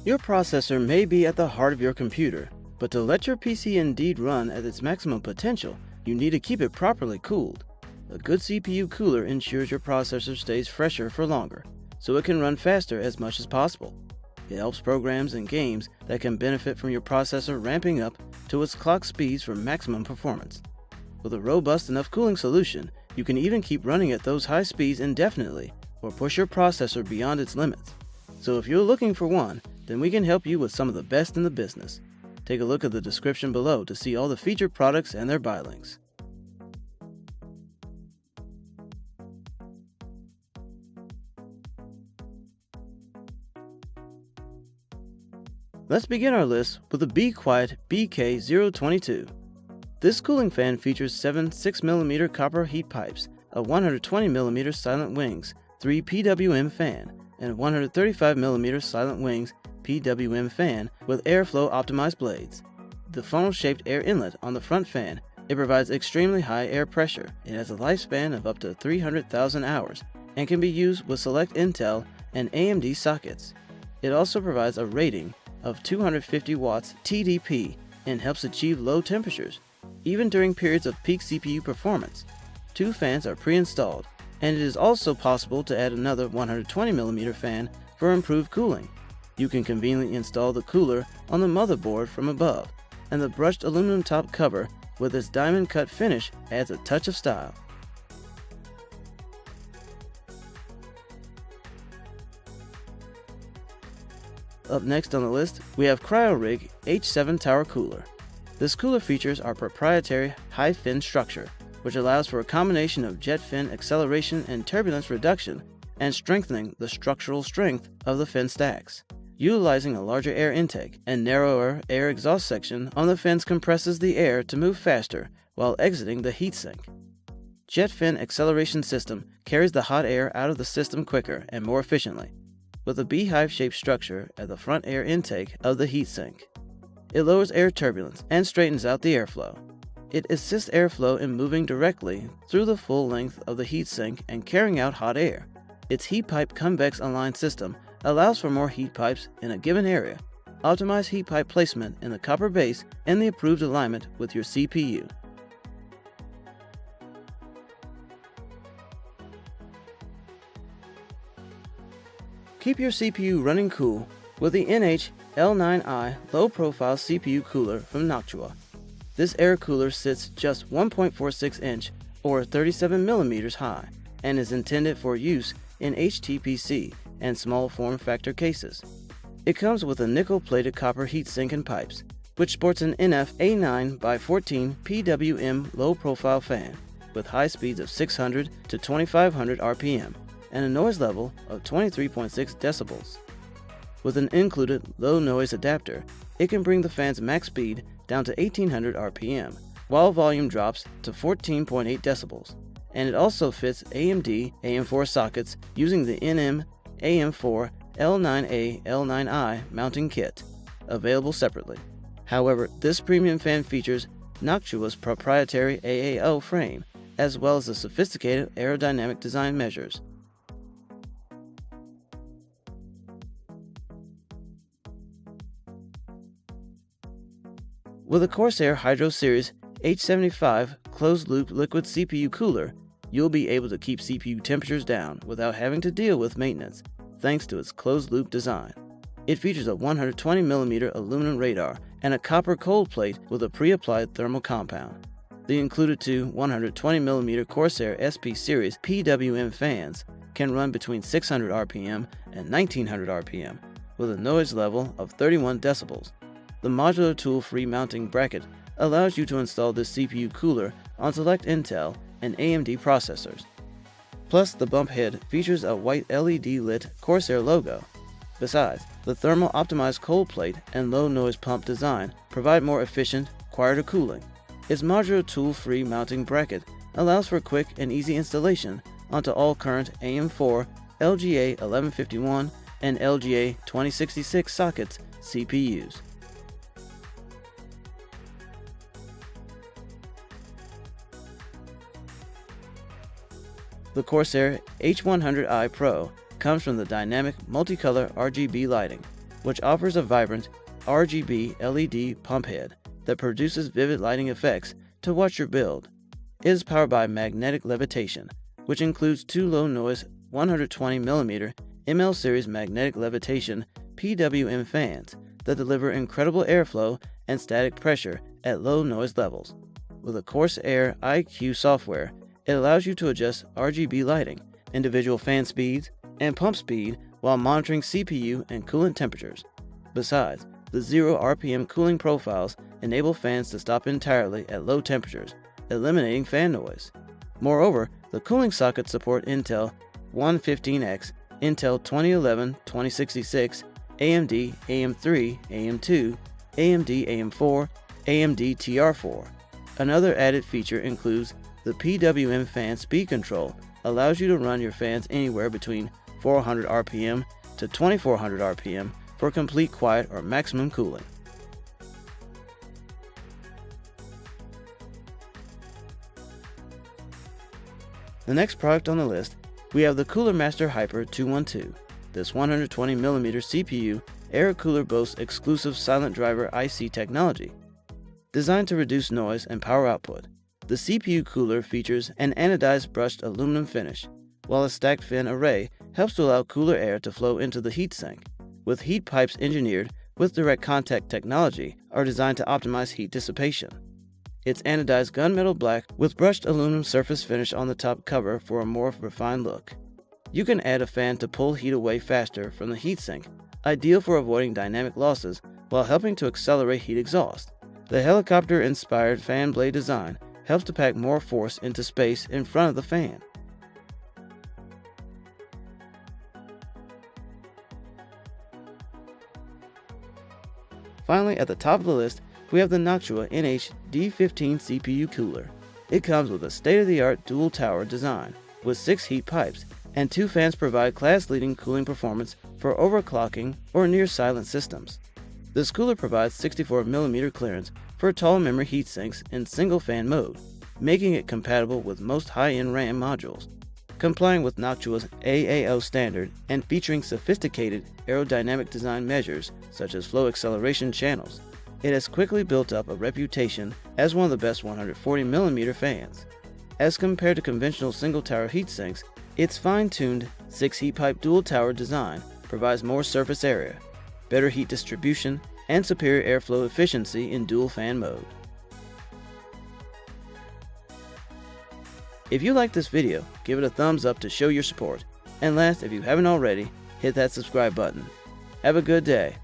Your processor may be at the heart of your computer, but to let your PC indeed run at its maximum potential, you need to keep it properly cooled. A good CPU cooler ensures your processor stays fresher for longer, so it can run faster as much as possible. It helps programs and games that can benefit from your processor ramping up to its clock speeds for maximum performance. With a robust enough cooling solution, you can even keep running at those high speeds indefinitely or push your processor beyond its limits. So if you're looking for one, then we can help you with some of the best in the business. Take a look at the description below to see all the featured products and their buy links. Let's begin our list with the Be Quiet BK022. This cooling fan features 7 6mm copper heat pipes, a 120mm silent wings, 3 PWM fan, and 135mm silent wings PWM fan with airflow optimized blades. The funnel-shaped air inlet on the front fan, it provides extremely high air pressure. It has a lifespan of up to 300,000 hours and can be used with select Intel and AMD sockets. It also provides a rating of 250 watts TDP and helps achieve low temperatures, even during periods of peak CPU performance. 2 fans are pre-installed, and it is also possible to add another 120mm fan for improved cooling. You can conveniently install the cooler on the motherboard from above, and the brushed aluminum top cover with its diamond cut finish adds a touch of style. Up next on the list, we have CryoRig H7 Tower Cooler. This cooler features our proprietary high fin structure, which allows for a combination of jet fin acceleration and turbulence reduction and strengthening the structural strength of the fin stacks. Utilizing a larger air intake and narrower air exhaust section on the fins compresses the air to move faster while exiting the heatsink. Jet fin acceleration system carries the hot air out of the system quicker and more efficiently, with a beehive-shaped structure at the front air intake of the heatsink. It lowers air turbulence and straightens out the airflow. It assists airflow in moving directly through the full length of the heatsink and carrying out hot air. Its heat pipe convex aligned system allows for more heat pipes in a given area. Optimize heat pipe placement in the copper base and the approved alignment with your CPU. Keep your CPU running cool with the NH-L9i low-profile CPU cooler from Noctua. This air cooler sits just 1.46 inch or 37 millimeters high and is intended for use in HTPC and small form factor cases. It comes with a nickel-plated copper heatsink and pipes, which sports an NF A9x14 PWM low-profile fan with high speeds of 600 to 2500 RPM and a noise level of 23.6 decibels. With an included low noise adapter, it can bring the fan's max speed down to 1800 RPM, while volume drops to 14.8 decibels. And it also fits AMD AM4 sockets using the NM AM4 L9A L9I mounting kit, available separately. However, this premium fan features Noctua's proprietary AAO frame, as well as the sophisticated aerodynamic design measures. With a Corsair Hydro Series H75 closed-loop liquid CPU cooler, you'll be able to keep CPU temperatures down without having to deal with maintenance, thanks to its closed-loop design. It features a 120mm aluminum radar and a copper cold plate with a pre-applied thermal compound. The included 2 120mm Corsair SP Series PWM fans can run between 600 RPM and 1900 RPM, with a noise level of 31 decibels. The modular tool-free mounting bracket allows you to install this CPU cooler on select Intel and AMD processors. Plus, the bump head features a white LED-lit Corsair logo. Besides, the thermal-optimized cold plate and low-noise pump design provide more efficient, quieter cooling. Its modular tool-free mounting bracket allows for quick and easy installation onto all current AM4, LGA 1151, and LGA 2066 sockets CPUs. The Corsair H100i Pro comes from the dynamic multicolor RGB lighting, which offers a vibrant RGB LED pump head that produces vivid lighting effects to watch your build. It is powered by magnetic levitation, which includes two low-noise 120mm ML series magnetic levitation PWM fans that deliver incredible airflow and static pressure at low noise levels. With a Corsair IQ software, it allows you to adjust RGB lighting, individual fan speeds, and pump speed while monitoring CPU and coolant temperatures. Besides, the 0 RPM cooling profiles enable fans to stop entirely at low temperatures, eliminating fan noise. Moreover, the cooling sockets support Intel 115X, Intel 2011-2066, AMD AM3, AM2, AMD AM4, AMD TR4. Another added feature includes the PWM fan speed control, allows you to run your fans anywhere between 400 RPM to 2400 RPM for complete quiet or maximum cooling. The next product on the list, we have the Cooler Master Hyper 212. This 120mm CPU air cooler boasts exclusive silent driver IC technology. Designed to reduce noise and power output, the CPU cooler features an anodized brushed aluminum finish, while a stacked fin array helps to allow cooler air to flow into the heatsink, with heat pipes engineered with direct contact technology are designed to optimize heat dissipation. It's anodized gunmetal black with brushed aluminum surface finish on the top cover for a more refined look. You can add a fan to pull heat away faster from the heatsink, ideal for avoiding dynamic losses while helping to accelerate heat exhaust. The helicopter-inspired fan blade design helps to pack more force into space in front of the fan. Finally, at the top of the list, we have the Noctua NH-D15 CPU cooler. It comes with a state-of-the-art dual tower design with 6 heat pipes, and 2 fans provide class-leading cooling performance for overclocking or near-silent systems. This cooler provides 64mm clearance for tall memory heatsinks in single-fan mode, making it compatible with most high-end RAM modules. Complying with Noctua's AAO standard and featuring sophisticated aerodynamic design measures such as flow acceleration channels, it has quickly built up a reputation as one of the best 140mm fans. As compared to conventional single-tower heatsinks, its fine-tuned 6-heat pipe dual-tower design provides more surface area, better heat distribution, and superior airflow efficiency in dual-fan mode. If you like this video, give it a thumbs up to show your support. And last, if you haven't already, hit that subscribe button. Have a good day.